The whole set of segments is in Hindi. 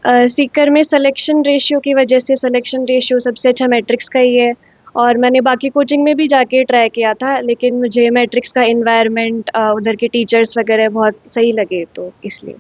सीकर में सिलेक्शन रेशियो की वजह से सिलेक्शन रेशियो सबसे अच्छा मैट्रिक्स का ही है। और मैंने बाकी कोचिंग में भी जाके ट्राई किया था, लेकिन मुझे मैट्रिक्स का एनवायरनमेंट, उधर के टीचर्स वगैरह बहुत सही लगे, तो इसलिए।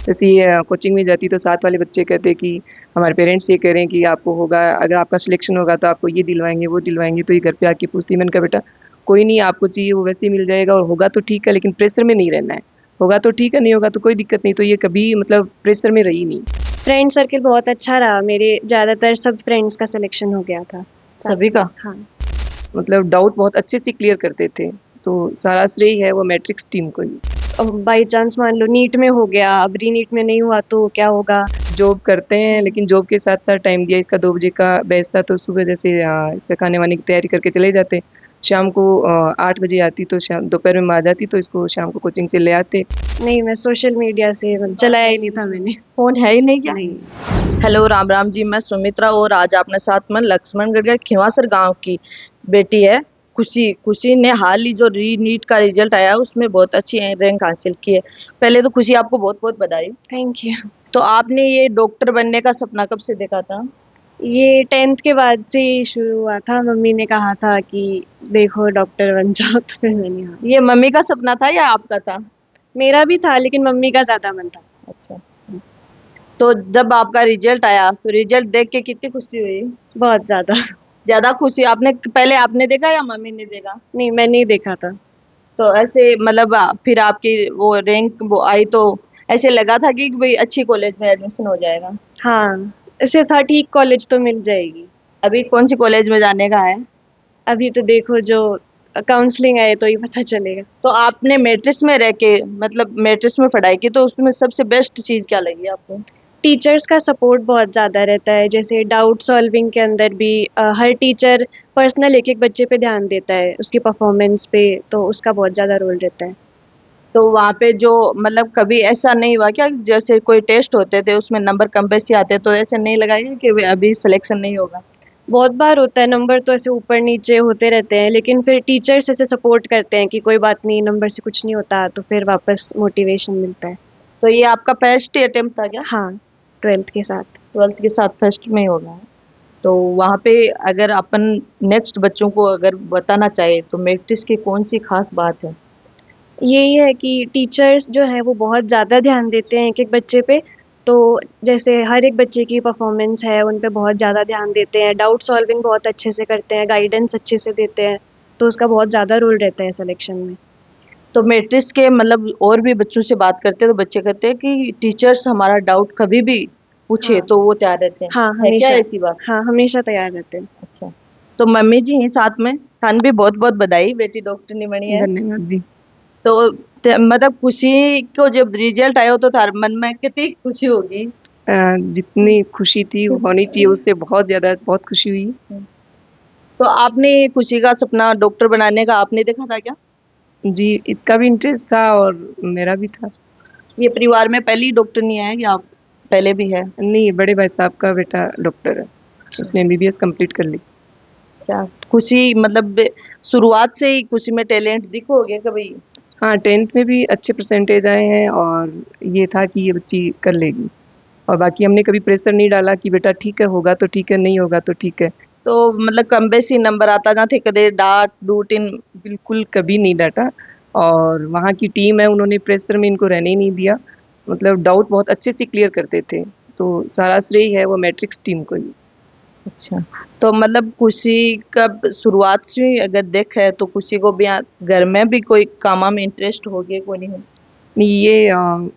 जैसे ये कोचिंग में जाती तो साथ वाले बच्चे कहते कि हमारे पेरेंट्स ये कह रहे हैं कि आपको होगा, अगर आपका सिलेक्शन होगा तो आपको ये दिलवाएंगे वो दिलवाएंगे, तो ये घर पे आके पूछती। मैंने कहा बेटा कोई नहीं, आपको चाहिए वो वैसे ही मिल जाएगा, और होगा तो ठीक है लेकिन प्रेशर में नहीं रहना है। होगा तो ठीक है, नहीं होगा तो कोई दिक्कत नहीं। तो ये कभी मतलब प्रेशर में रही नहीं। फ्रेंड सर्किल बहुत अच्छा रहा, मेरे ज़्यादातर सब फ्रेंड्स का सिलेक्शन हो गया था। सभी का? हाँ। मतलब डाउट बहुत अच्छे से क्लियर करते थे, तो सारा श्रेय है वो मैट्रिक्स टीम को ही। बाई चांस मान लो नीट में हो गया, अब री नीट में नहीं हुआ तो क्या होगा। जॉब करते हैं, लेकिन जॉब के साथ साथ टाइम दिया। इसका 2 बजे का बैच था, तो सुबह जैसे इसका खाने वाने की तैयारी करके चले जाते। शाम को 8 बजे आती, तो शाम दोपहर में आ जाती, तो इसको शाम को कोचिंग से ले आते। नहीं, मैं सोशल मीडिया से चलाया ही नहीं था मैंने। फोन है ही नहीं क्या? नहीं। हेलो, राम राम जी। मैं सुमित्रा और आज अपने साथ में लक्ष्मणगढ़ के खिवासर गांव की बेटी है खुशी। खुशी ने हाल ही जो री नीट का रिजल्ट आया उसमें बहुत अच्छी रैंक हासिल की है। पहले तो खुशी आपको बहुत बहुत बधाई। Thank you. तो आपने ये डॉक्टर बनने का सपना कब से देखा था? ये 10th के बाद से ही शुरू हुआ था, मम्मी ने कहा था कि देखो डॉक्टर बन जाओ, तो फिर मैंने हाँ। ये मम्मी का सपना था या आपका था? मेरा भी था, लेकिन मम्मी का ज़्यादा मन था। अच्छा। तो जब आपका रिजल्ट आया तो रिजल्ट देख के कितनी खुशी हुई? बहुत ज़्यादा। ज्यादा खुशी आपने पहले आपने देखा या मम्मी ने देखा? नहीं, मैंने ही देखा था। तो ऐसे मतलब फिर आपकी वो रैंक वो आई तो ऐसे लगा था कि भाई अच्छी कॉलेज में एडमिशन हो जाएगा? हाँ, इससे था ठीक कॉलेज तो मिल जाएगी। अभी कौन सी कॉलेज में जाने का है? अभी तो देखो, जो काउंसलिंग आए तो ही पता चलेगा। तो आपने मैट्रिक्स में रह के मतलब मैट्रिक्स में पढ़ाई की तो उसमें सबसे बेस्ट चीज क्या लगी आपको? टीचर्स का सपोर्ट बहुत ज़्यादा रहता है, जैसे डाउट सॉल्विंग के अंदर भी हर टीचर पर्सनल एक एक बच्चे पे ध्यान देता है, उसकी परफॉर्मेंस पे, तो उसका बहुत ज़्यादा रोल रहता है। तो वहाँ पे जो मतलब कभी ऐसा नहीं हुआ क्या जैसे कोई टेस्ट होते थे उसमें नंबर कम बेसी आते तो ऐसे नहीं लगा क्या कि अभी सिलेक्शन नहीं होगा? बहुत बार होता है, नंबर तो ऐसे ऊपर नीचे होते रहते हैं, लेकिन फिर टीचर्स ऐसे सपोर्ट करते हैं कि कोई बात नहीं, नंबर से कुछ नहीं होता, तो फिर वापस मोटिवेशन मिलता है। तो ये आपका फर्स्ट अटेम्प्ट था क्या? हाँ, 12th के साथ। 12th के साथ फर्स्ट में ही होगा। तो वहाँ पे अगर अपन नेक्स्ट बच्चों को अगर बताना चाहे तो मैट्रिक्स की कौन सी खास बात है? यही है कि टीचर्स जो हैं वो बहुत ज़्यादा ध्यान देते हैं एक-एक बच्चे पे, तो जैसे हर एक बच्चे की परफॉर्मेंस है, उन पे बहुत ज़्यादा ध्यान देते हैं, डाउट सॉल्विंग बहुत अच्छे से करते हैं, गाइडेंस अच्छे से देते हैं, तो उसका बहुत ज़्यादा रोल रहता है सिलेक्शन में। तो मैट्रिक्स के मतलब और भी बच्चों से बात करते हैं तो बच्चे कहते हैं कि टीचर्स हमारा डाउट कभी भी पूछे हाँ। तो वो तैयार रहते हैं। हाँ, है क्या हमेशा। ऐसी बात? हाँ, हमेशा तैयार रहते हैं। अच्छा। तो मम्मी जी हैं साथ में, थान भी बहुत बहुत बधाई, बेटी डॉक्टर नहीं बनी है। धन्यवाद जी। तो मतलब खुशी को जब रिजल्ट आया तो थार मन में कितनी खुशी होगी? जितनी खुशी थी वो होनी चाहिए उससे बहुत ज़्यादा, बहुत खुशी हुई। तो आपने खुशी का सपना डॉक्टर बनाने का आपने देखा था क्या? जी, इसका भी इंटरेस्ट था और मेरा भी था। ये परिवार में पहली डॉक्टर नहीं है या पहले भी है? नहीं, बड़े भाई साहब का बेटा डॉक्टर है, उसने एमबीबीएस कंप्लीट कर ली। अच्छा। खुशी मतलब शुरुआत से ही खुशी में टैलेंट दिखो हो गया कभी? हाँ, 10th में भी अच्छे परसेंटेज आए हैं, और ये था कि ये बच्ची कर लेगी। और बाकी हमने कभी प्रेशर नहीं डाला कि बेटा ठीक है, होगा तो ठीक है, नहीं होगा तो ठीक है। तो मतलब कम बेसी नंबर आता ना थे कदे डांट डूट इन? बिल्कुल कभी नहीं डांटा। और वहाँ की टीम है, उन्होंने प्रेशर में इनको रहने ही नहीं दिया। मतलब डाउट बहुत अच्छे से क्लियर करते थे, तो सारा श्रेय है वो मैट्रिक्स टीम को ही। अच्छा। तो मतलब खुशी कब शुरुआत से ही अगर देखे तो खुशी को भी घर में भी कोई कामा में इंटरेस्ट हो गया कोई नहीं? नहीं, ये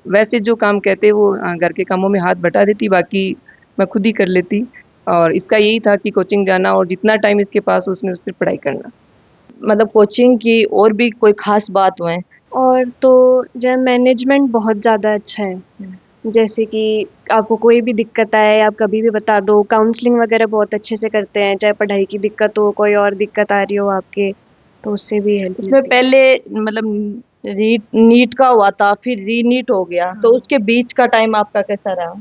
वैसे जो काम कहते वो घर के कामों में हाथ बटा देती, बाकी मैं खुद ही कर लेती। और इसका यही था कि कोचिंग जाना और जितना टाइम इसके पास हो उसमें सिर्फ पढ़ाई करना। मतलब कोचिंग की और भी कोई खास बात हुए? और तो जो मैनेजमेंट बहुत ज़्यादा अच्छा है, जैसे कि आपको कोई भी दिक्कत आए आप कभी भी बता दो, काउंसलिंग वगैरह बहुत अच्छे से करते हैं, चाहे पढ़ाई की दिक्कत हो, कोई और दिक्कत आ रही हो आपके, तो उससे भी हेल्प इसमें मिलती है। पहले मतलब नीट का हुआ था फिर री नीट हो गया तो हाँ। उसके बीच का टाइम आपका कैसा रहा?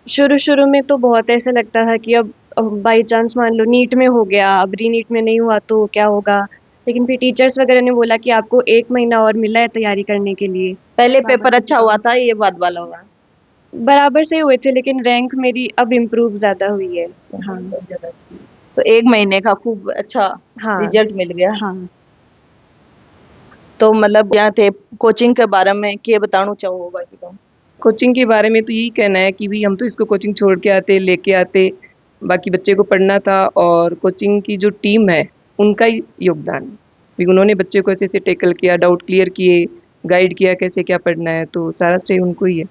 शुरू-शुरू में तो बहुत ऐसा लगता था कि अब बाई चांस मान लो नीट में हो गया, अब री-नीट में नहीं हुआ तो क्या होगा? लेकिन फिर टीचर्स वगैरह ने बोला कि आपको 1 महीना और मिला है तैयारी करने के लिए। पहले बाबा पेपर की अच्छा कृपा। हुआ था ये बात वाला हुआ? बराबर से हुए थे, लेकिन रैंक मेरी अब इम्प्रूव ज़्यादा हुई है। हाँ। तो 1 महीने का खूब अच्छा हाँ। रिजल्ट मिल गया। हाँ। तो मतलब क्या थे कोचिंग के बारे में के बताना चाहो बाकी तो। कोचिंग के बारे में तो यही कहना है कि भी हम तो इसको कोचिंग छोड़ के आते लेके आते, बाकी बच्चे को पढ़ना था। और कोचिंग की जो टीम है उनका ही योगदान है, भी उन्होंने बच्चे को ऐसे ऐसे टैकल किया, डाउट क्लियर किए, गाइड किया कैसे क्या पढ़ना है, तो सारा श्रेय उनको ही है।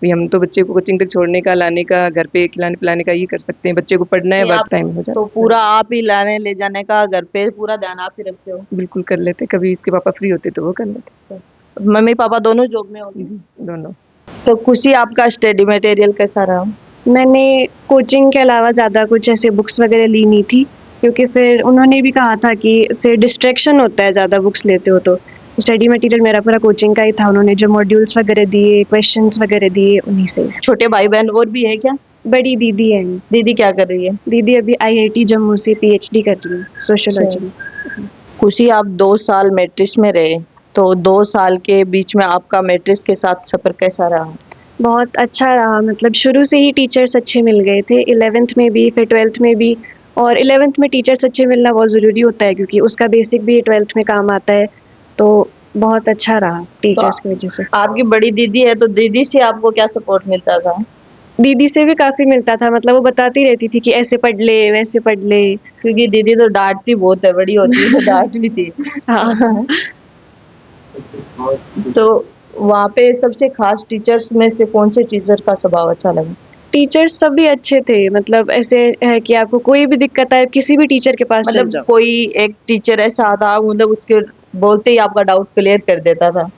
भी हम तो बच्चे को कोचिंग तक छोड़ने का, लाने का, घर पे खिलाने पिलाने का ये कर सकते हैं, बच्चे को पढ़ना है नहीं आप वर्क टाइम हो जाता तो है। पूरा आप ही लाने ले जाने का घर पे पूरा ध्यान आप ही रखते हो। बिल्कुल कर लेते, कभी इसके पापा फ्री होते तो वो कर लेते। मम्मी पापा दोनों जॉब में होंगे। जी, दोनों। तो खुशी आपका स्टडी मटेरियल कैसा रहा? मैंने कोचिंग के अलावा ज़्यादा कुछ ऐसे बुक्स वगैरह ली नहीं थी, क्योंकि फिर उन्होंने भी कहा था कि इससे डिस्ट्रैक्शन होता है ज़्यादा बुक्स लेते हो तो। स्टडी मटेरियल मेरा पूरा कोचिंग का ही था, उन्होंने जो मॉड्यूल्स वगैरह दिए, क्वेश्चंस वगैरह दिए, उन्हीं से। छोटे भाई बहन और भी है क्या? बड़ी दीदी है। दीदी क्या कर रही है? दीदी अभी IIT जम्मू से PhD कर रही है सोशियोलॉजी में। खुशी आप 2 साल मैट्रिक्स में रहे, तो 2 साल के बीच में आपका मैट्रिक्स के साथ सफ़र कैसा रहा? बहुत अच्छा रहा, मतलब शुरू से ही टीचर्स अच्छे मिल गए थे, 11th में भी, फिर 12th में भी। और 11th में टीचर्स अच्छे मिलना बहुत ज़रूरी होता है, क्योंकि उसका बेसिक भी 12th में काम आता है। तो बहुत अच्छा रहा टीचर्स की वजह से। आपकी बड़ी दीदी है, तो दीदी से आपको क्या सपोर्ट मिलता था? दीदी से भी काफ़ी मिलता था, मतलब वो बताती रहती थी कि ऐसे पढ़ ले, वैसे पढ़ ले। क्योंकि दीदी तो डाँटती बहुत है, बड़ी होती है तो डाँट भी थी। हाँ। तो वहाँ पे सबसे खास टीचर्स में से कौन से टीचर का स्वभाव अच्छा लगा? टीचर्स सभी अच्छे थे, मतलब ऐसे है कि आपको कोई भी दिक्कत आए, किसी भी टीचर के पास चल मतलब जाओ। कोई एक टीचर ऐसा था मतलब उसके बोलते ही आपका डाउट क्लियर कर देता था?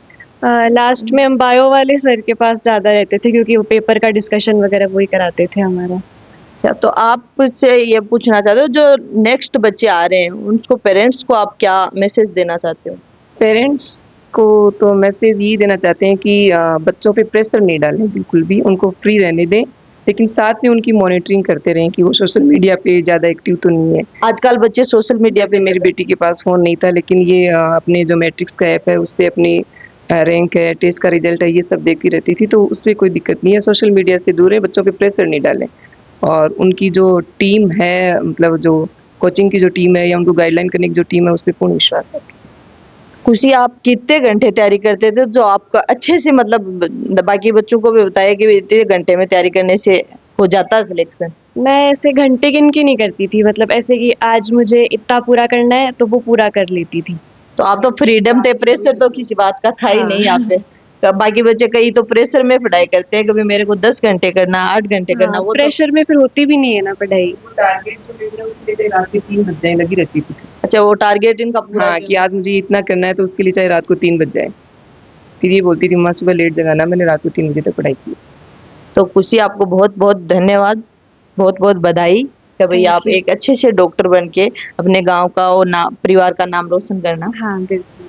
लास्ट में हम बायो वाले सर के पास ज़्यादा रहते थे, क्योंकि वो पेपर का डिस्कशन वगैरह वही कराते थे हमारा। अच्छा, तो आपसे ये पूछना चाहते हो जो नेक्स्ट बच्चे आ रहे हैं उनको पेरेंट्स को आप क्या मैसेज देना चाहते हो? पेरेंट्स को तो मैसेज यही देना चाहते हैं कि बच्चों पे प्रेशर नहीं डालें बिल्कुल भी, उनको फ्री रहने दें, लेकिन साथ में उनकी मॉनिटरिंग करते रहें कि वो सोशल मीडिया पे ज़्यादा एक्टिव तो नहीं है। आजकल बच्चे सोशल मीडिया पे मेरी बेटी के पास फ़ोन नहीं था, लेकिन ये अपने जो मैट्रिक्स का ऐप है उससे अपनी रैंक है, टेस्ट का रिजल्ट है, ये सब देखती रहती थी, तो उसमें कोई दिक्कत नहीं है। सोशल मीडिया से दूर है, बच्चों पे प्रेशर नहीं डालें। और उनकी जो टीम है, मतलब जो कोचिंग की जो टीम है या उनको गाइडलाइन करने की जो टीम है, उस पे पूर्ण विश्वास रखें। खुशी आप कितने घंटे तैयारी करते थे जो आपका अच्छे से मतलब बाकी बच्चों को भी बताया कि इतने घंटे में तैयारी करने से हो जाता है सिलेक्शन? मैं ऐसे घंटे गिन के नहीं करती थी, मतलब ऐसे कि आज मुझे इतना पूरा करना है तो वो पूरा कर लेती थी। तो आप तो फ्रीडम थे, प्रेशर तो किसी बात का था ही हाँ। नहीं आप पे। बाकी बच्चे कई तो प्रेशर में पढ़ाई करते हैं, कभी मेरे को 10 घंटे करना, 8 घंटे करना, हाँ, वो तो प्रेशर में फिर होती भी नहीं है ना पढ़ाई। टारगेट जो ले रहे हैं उसके लिए रात के 3 बज जाए लगी रहती थी। अच्छा वो टारगेट इनका पूरा हाँ, कि आज मुझे इतना करना है तो उसके लिए चाहे रात को 3 बज जाए। फिर ये बोलती थी मम्मा सुबह लेट जगाना, मैंने रात को 3 बजे तक पढ़ाई की। तो खुशी आपको बहुत-बहुत धन्यवाद, बहुत-बहुत बधाई कि भई थैंक आप यू। एक अच्छे से डॉक्टर बन के अपने गाँव का और परिवार का नाम रोशन करना। हाँ, बिल्कुल।